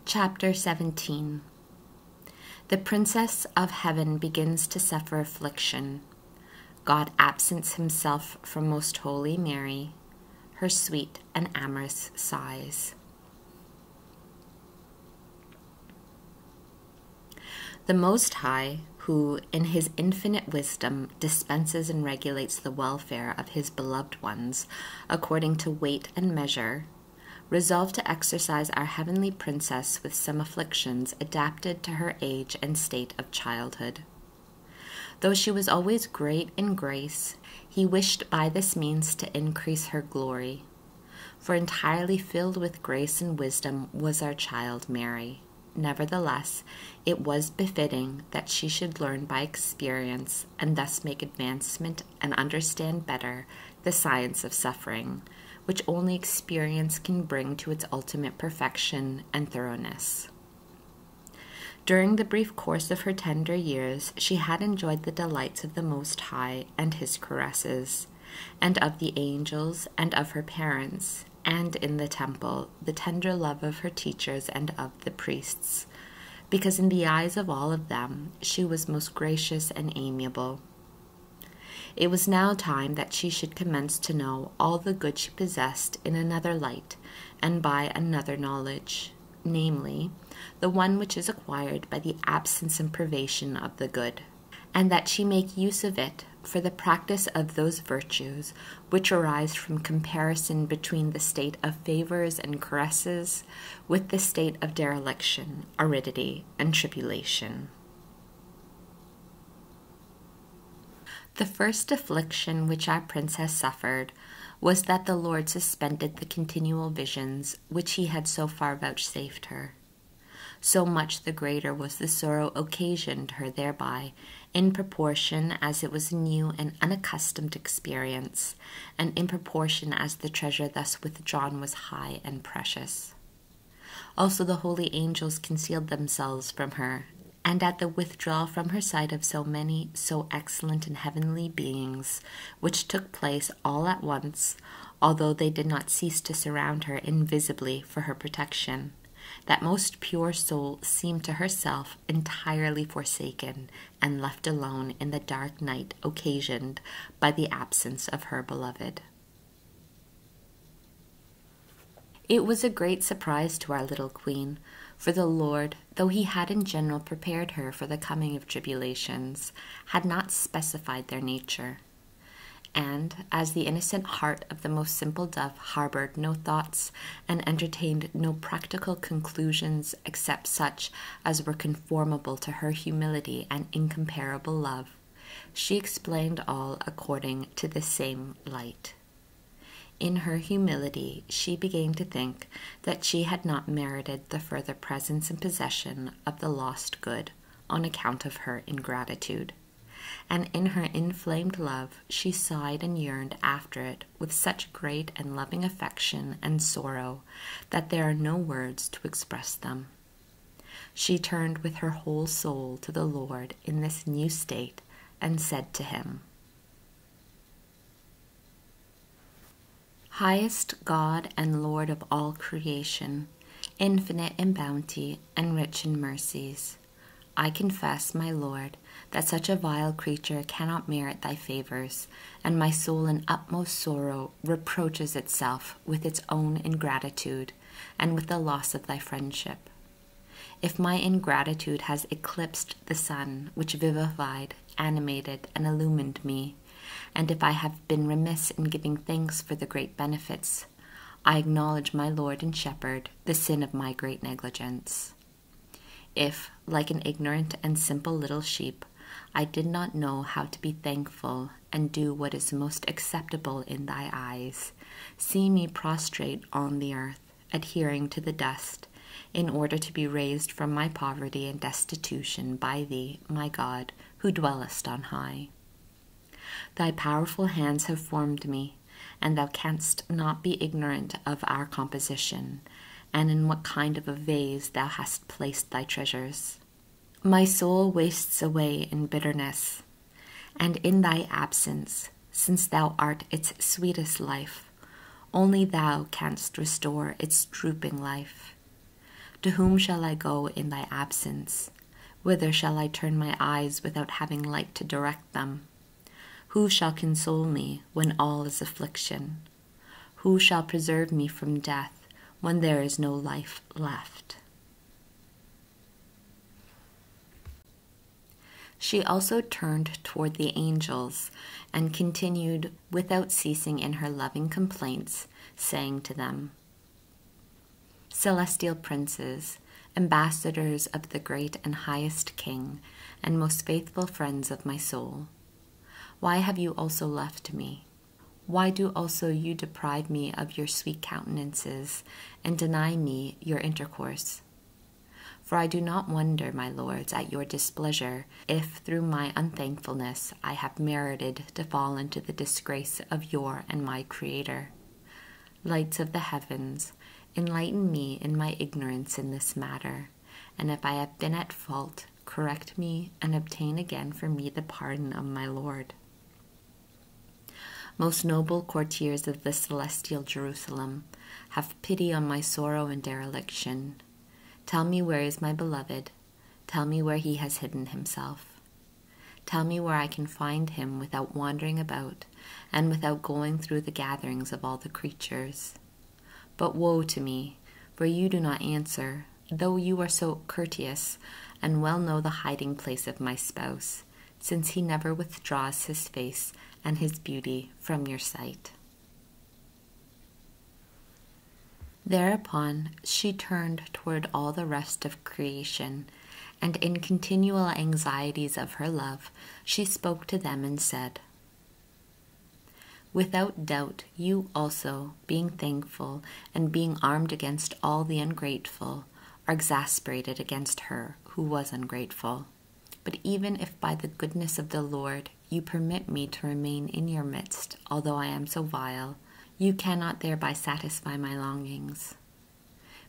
Chapter 17. The Princess of Heaven begins to suffer affliction. God absents himself from Most Holy Mary. Her sweet and amorous sighs. The Most High, who, in his infinite wisdom, dispenses and regulates the welfare of his beloved ones according to weight and measure, resolved to exercise our heavenly princess with some afflictions adapted to her age and state of childhood. Though she was always great in grace, he wished by this means to increase her glory. For entirely filled with grace and wisdom was our child Mary. Nevertheless, it was befitting that she should learn by experience and thus make advancement and understand better the science of suffering, which only experience can bring to its ultimate perfection and thoroughness. During the brief course of her tender years, she had enjoyed the delights of the Most High and his caresses, and of the angels and of her parents, and in the temple, the tender love of her teachers and of the priests, because in the eyes of all of them, she was most gracious and amiable. It was now time that she should commence to know all the good she possessed in another light and by another knowledge, namely, the one which is acquired by the absence and privation of the good, and that she make use of it for the practice of those virtues which arise from comparison between the state of favors and caresses with the state of dereliction, aridity, and tribulation. The first affliction which our princess suffered was that the Lord suspended the continual visions which he had so far vouchsafed her. So much the greater was the sorrow occasioned her thereby, in proportion as it was a new and unaccustomed experience, and in proportion as the treasure thus withdrawn was high and precious. Also the holy angels concealed themselves from her, and at the withdrawal from her sight of so many, so excellent and heavenly beings, which took place all at once, although they did not cease to surround her invisibly for her protection, that most pure soul seemed to herself entirely forsaken and left alone in the dark night occasioned by the absence of her beloved. It was a great surprise to our little queen, for the Lord, though he had in general prepared her for the coming of tribulations, had not specified their nature. And, as the innocent heart of the most simple dove harbored no thoughts and entertained no practical conclusions except such as were conformable to her humility and incomparable love, she explained all according to the same light. In her humility, she began to think that she had not merited the further presence and possession of the lost good on account of her ingratitude. And in her inflamed love, she sighed and yearned after it with such great and loving affection and sorrow that there are no words to express them. She turned with her whole soul to the Lord in this new state and said to him, Highest God and Lord of all creation, infinite in bounty and rich in mercies, I confess, my Lord, that such a vile creature cannot merit thy favors, and my soul in utmost sorrow reproaches itself with its own ingratitude and with the loss of thy friendship. If my ingratitude has eclipsed the sun which vivified, animated, and illumined me, and if I have been remiss in giving thanks for the great benefits, I acknowledge, my Lord and Shepherd, the sin of my great negligence. If, like an ignorant and simple little sheep, I did not know how to be thankful and do what is most acceptable in thy eyes, see me prostrate on the earth, adhering to the dust, in order to be raised from my poverty and destitution by thee, my God, who dwellest on high. Thy powerful hands have formed me, and thou canst not be ignorant of our composition, and in what kind of a vase thou hast placed thy treasures. My soul wastes away in bitterness, and in thy absence, since thou art its sweetest life, only thou canst restore its drooping life. To whom shall I go in thy absence? Whither shall I turn my eyes without having light to direct them? Who shall console me when all is affliction? Who shall preserve me from death when there is no life left? She also turned toward the angels and continued without ceasing in her loving complaints, saying to them, Celestial princes, ambassadors of the great and highest King, and most faithful friends of my soul, why have you also left me? Why do also you deprive me of your sweet countenances and deny me your intercourse? For I do not wonder, my lords, at your displeasure, if through my unthankfulness I have merited to fall into the disgrace of your and my Creator. Lights of the heavens, enlighten me in my ignorance in this matter, and if I have been at fault, correct me and obtain again for me the pardon of my Lord. Most noble courtiers of the celestial Jerusalem, have pity on my sorrow and dereliction. Tell me where is my beloved. Tell me where he has hidden himself. Tell me where I can find him without wandering about and without going through the gatherings of all the creatures. But woe to me, for you do not answer, though you are so courteous and well know the hiding place of my spouse, since he never withdraws his face and his beauty from your sight. Thereupon she turned toward all the rest of creation, and in continual anxieties of her love, she spoke to them and said, Without doubt, you also, being thankful and being armed against all the ungrateful, are exasperated against her who was ungrateful. But even if by the goodness of the Lord you permit me to remain in your midst, although I am so vile, you cannot thereby satisfy my longings.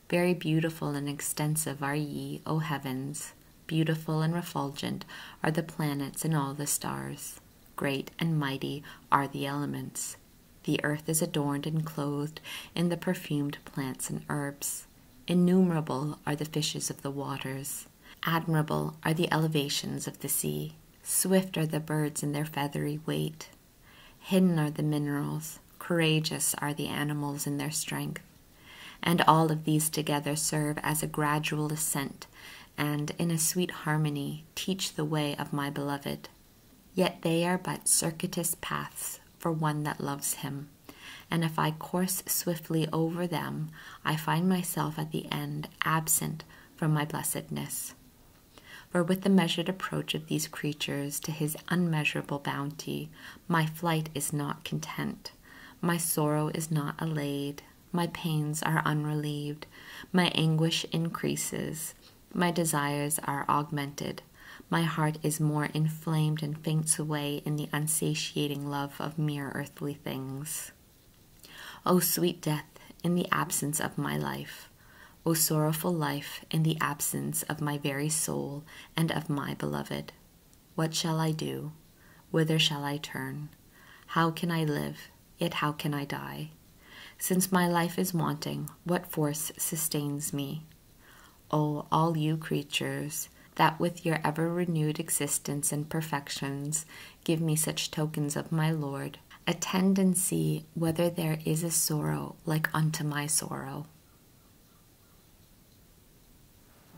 Very beautiful and extensive are ye, O heavens. Beautiful and refulgent are the planets and all the stars. Great and mighty are the elements. The earth is adorned and clothed in the perfumed plants and herbs. Innumerable are the fishes of the waters. Admirable are the elevations of the sea. Swift are the birds in their feathery weight. Hidden are the minerals. Courageous are the animals in their strength. And all of these together serve as a gradual ascent, and in a sweet harmony teach the way of my beloved. Yet they are but circuitous paths for one that loves him, and if I course swiftly over them, I find myself at the end absent from my blessedness. For with the measured approach of these creatures to his unmeasurable bounty, my flight is not content. My sorrow is not allayed, my pains are unrelieved, my anguish increases, my desires are augmented, my heart is more inflamed and faints away in the unsatiating love of mere earthly things. O sweet death in the absence of my life, O sorrowful life in the absence of my very soul and of my beloved, what shall I do? Whither shall I turn? How can I live? Yet how can I die? Since my life is wanting, what force sustains me? O all you creatures, that with your ever-renewed existence and perfections give me such tokens of my Lord, attend and see whether there is a sorrow like unto my sorrow.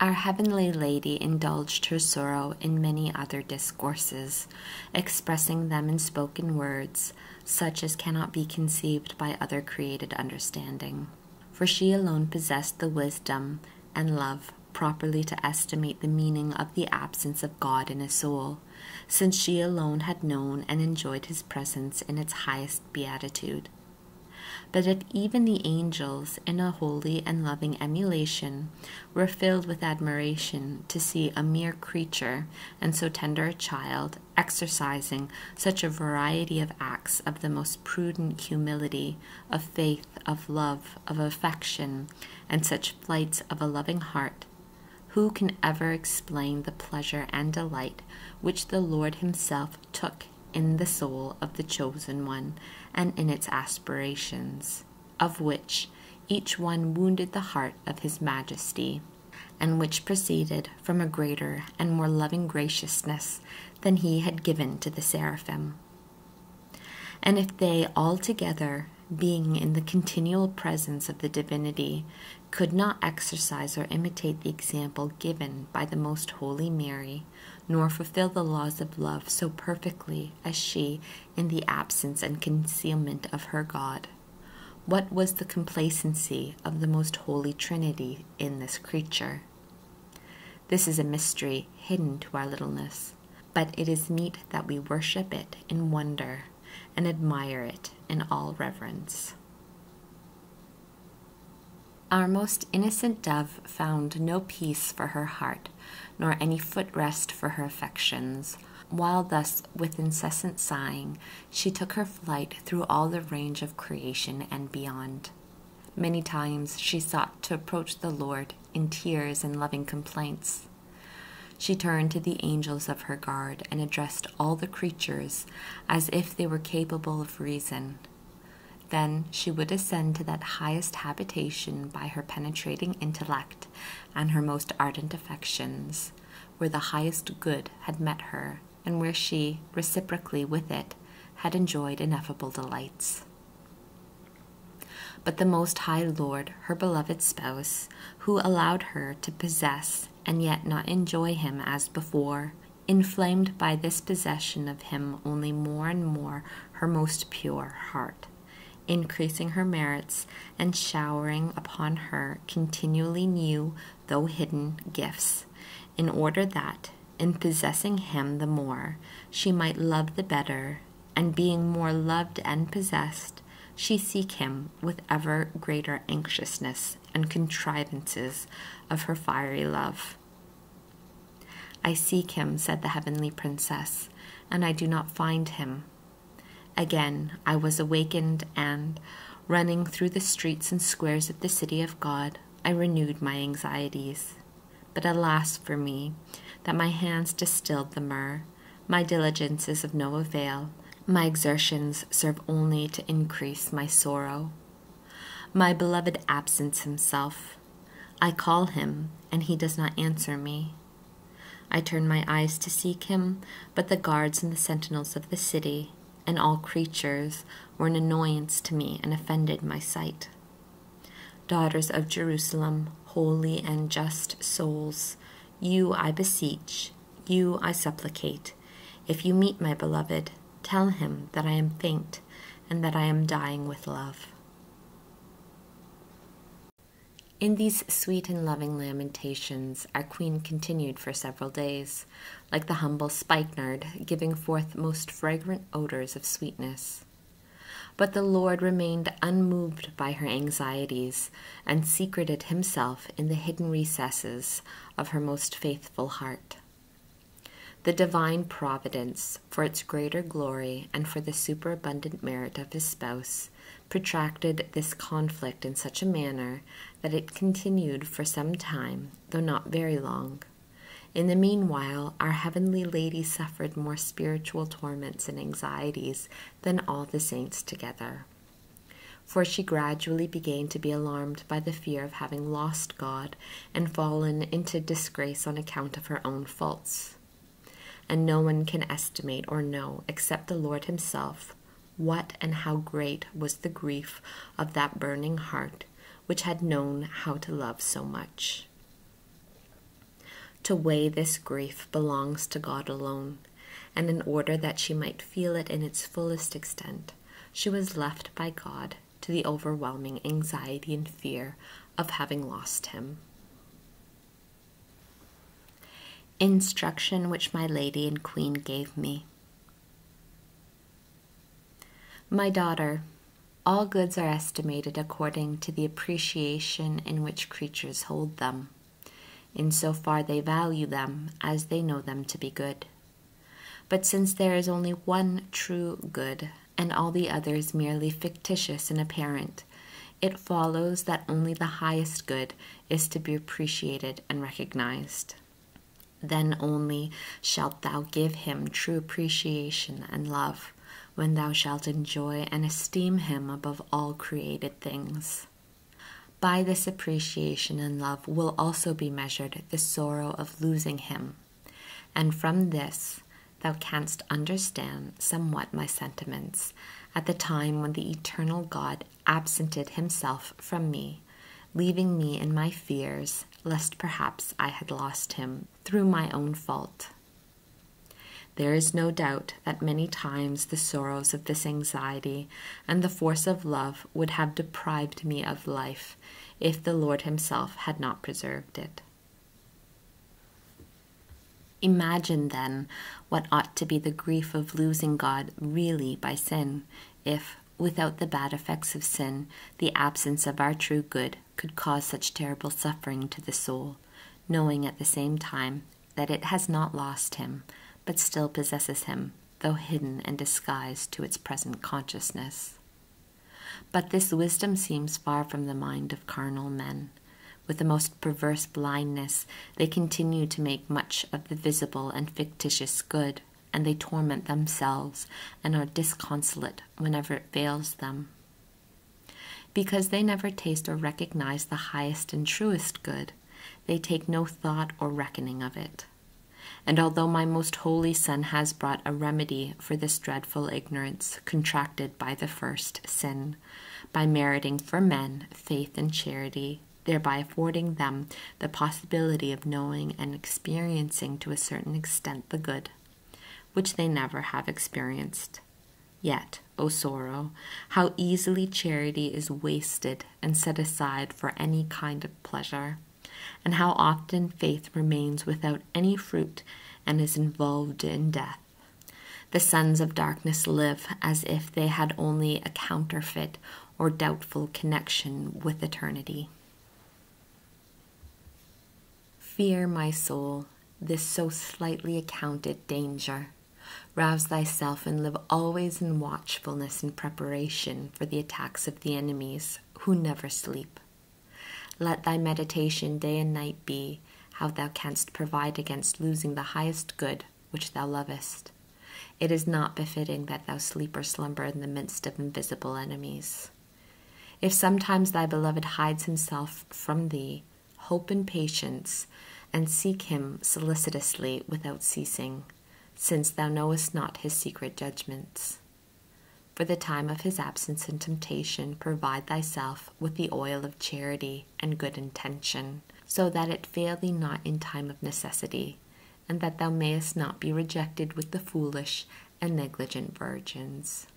Our heavenly Lady indulged her sorrow in many other discourses, expressing them in spoken words, such as cannot be conceived by other created understanding. For she alone possessed the wisdom and love properly to estimate the meaning of the absence of God in a soul, since she alone had known and enjoyed his presence in its highest beatitude. But if even the angels, in a holy and loving emulation, were filled with admiration to see a mere creature, and so tender a child, exercising such a variety of acts of the most prudent humility, of faith, of love, of affection, and such flights of a loving heart, who can ever explain the pleasure and delight which the Lord himself took in the soul of the chosen one and in its aspirations, of which each one wounded the heart of his majesty, and which proceeded from a greater and more loving graciousness than he had given to the seraphim. And if they all together, being in the continual presence of the divinity, could not exercise or imitate the example given by the most holy Mary, nor fulfill the laws of love so perfectly as she in the absence and concealment of her God, what was the complacency of the most holy Trinity in this creature? This is a mystery hidden to our littleness, but it is meet that we worship it in wonder and admire it in all reverence. Our most innocent dove found no peace for her heart, nor any footrest for her affections, while thus with incessant sighing she took her flight through all the range of creation and beyond. Many times she sought to approach the Lord in tears and loving complaints. She turned to the angels of her guard and addressed all the creatures as if they were capable of reason. Then she would ascend to that highest habitation by her penetrating intellect and her most ardent affections, where the highest good had met her, and where she, reciprocally with it, had enjoyed ineffable delights. But the Most High Lord, her beloved spouse, who allowed her to possess and yet not enjoy him as before, inflamed by this possession of him only more and more her most pure heart, increasing her merits and showering upon her continually new, though hidden, gifts, in order that, in possessing him the more, she might love the better, and being more loved and possessed, she seek him with ever greater anxiousness and contrivances of her fiery love. I seek him, said the heavenly princess, and I do not find him. Again I was awakened, and, running through the streets and squares of the city of God, I renewed my anxieties. But alas for me, that my hands distilled the myrrh, my diligence is of no avail, my exertions serve only to increase my sorrow. My beloved absents himself. I call him, and he does not answer me. I turn my eyes to seek him, but the guards and the sentinels of the city, and all creatures, were an annoyance to me and offended my sight. Daughters of Jerusalem, holy and just souls, you I beseech, you I supplicate, if you meet my beloved, tell him that I am faint and that I am dying with love. In these sweet and loving lamentations, our queen continued for several days, like the humble spikenard, giving forth most fragrant odors of sweetness. But the Lord remained unmoved by her anxieties, and secreted himself in the hidden recesses of her most faithful heart. The divine providence, for its greater glory and for the superabundant merit of his spouse, protracted this conflict in such a manner that it continued for some time, though not very long. In the meanwhile, our heavenly Lady suffered more spiritual torments and anxieties than all the saints together. For she gradually began to be alarmed by the fear of having lost God and fallen into disgrace on account of her own faults. And no one can estimate or know, except the Lord himself, what and how great was the grief of that burning heart, which had known how to love so much. To weigh this grief belongs to God alone, and in order that she might feel it in its fullest extent, she was left by God to the overwhelming anxiety and fear of having lost him. Instruction which my Lady and Queen gave me. My daughter, all goods are estimated according to the appreciation in which creatures hold them, in so far they value them as they know them to be good. But since there is only one true good, and all the others merely fictitious and apparent, it follows that only the highest good is to be appreciated and recognized. Then only shalt thou give him true appreciation and love, when thou shalt enjoy and esteem him above all created things. By this appreciation and love will also be measured the sorrow of losing him, and from this thou canst understand somewhat my sentiments at the time when the eternal God absented himself from me, leaving me in my fears, lest perhaps I had lost him through my own fault. There is no doubt that many times the sorrows of this anxiety and the force of love would have deprived me of life if the Lord himself had not preserved it. Imagine, then, what ought to be the grief of losing God really by sin, if, without the bad effects of sin, the absence of our true good could cause such terrible suffering to the soul, knowing at the same time that it has not lost him, but still possesses him, though hidden and disguised to its present consciousness. But this wisdom seems far from the mind of carnal men. With the most perverse blindness, they continue to make much of the visible and fictitious good, and they torment themselves and are disconsolate whenever it fails them. Because they never taste or recognize the highest and truest good, they take no thought or reckoning of it. And although my most holy Son has brought a remedy for this dreadful ignorance contracted by the first sin, by meriting for men faith and charity, thereby affording them the possibility of knowing and experiencing to a certain extent the good, which they never have experienced. Yet, O sorrow, how easily charity is wasted and set aside for any kind of pleasure, and how often faith remains without any fruit and is involved in death. The sons of darkness live as if they had only a counterfeit or doubtful connection with eternity. Fear, my soul, this so slightly accounted danger. Rouse thyself and live always in watchfulness and preparation for the attacks of the enemies who never sleep. Let thy meditation day and night be how thou canst provide against losing the highest good which thou lovest. It is not befitting that thou sleep or slumber in the midst of invisible enemies. If sometimes thy beloved hides himself from thee, hope in patience, and seek him solicitously without ceasing, since thou knowest not his secret judgments. For the time of his absence and temptation, provide thyself with the oil of charity and good intention, so that it fail thee not in time of necessity, and that thou mayest not be rejected with the foolish and negligent virgins.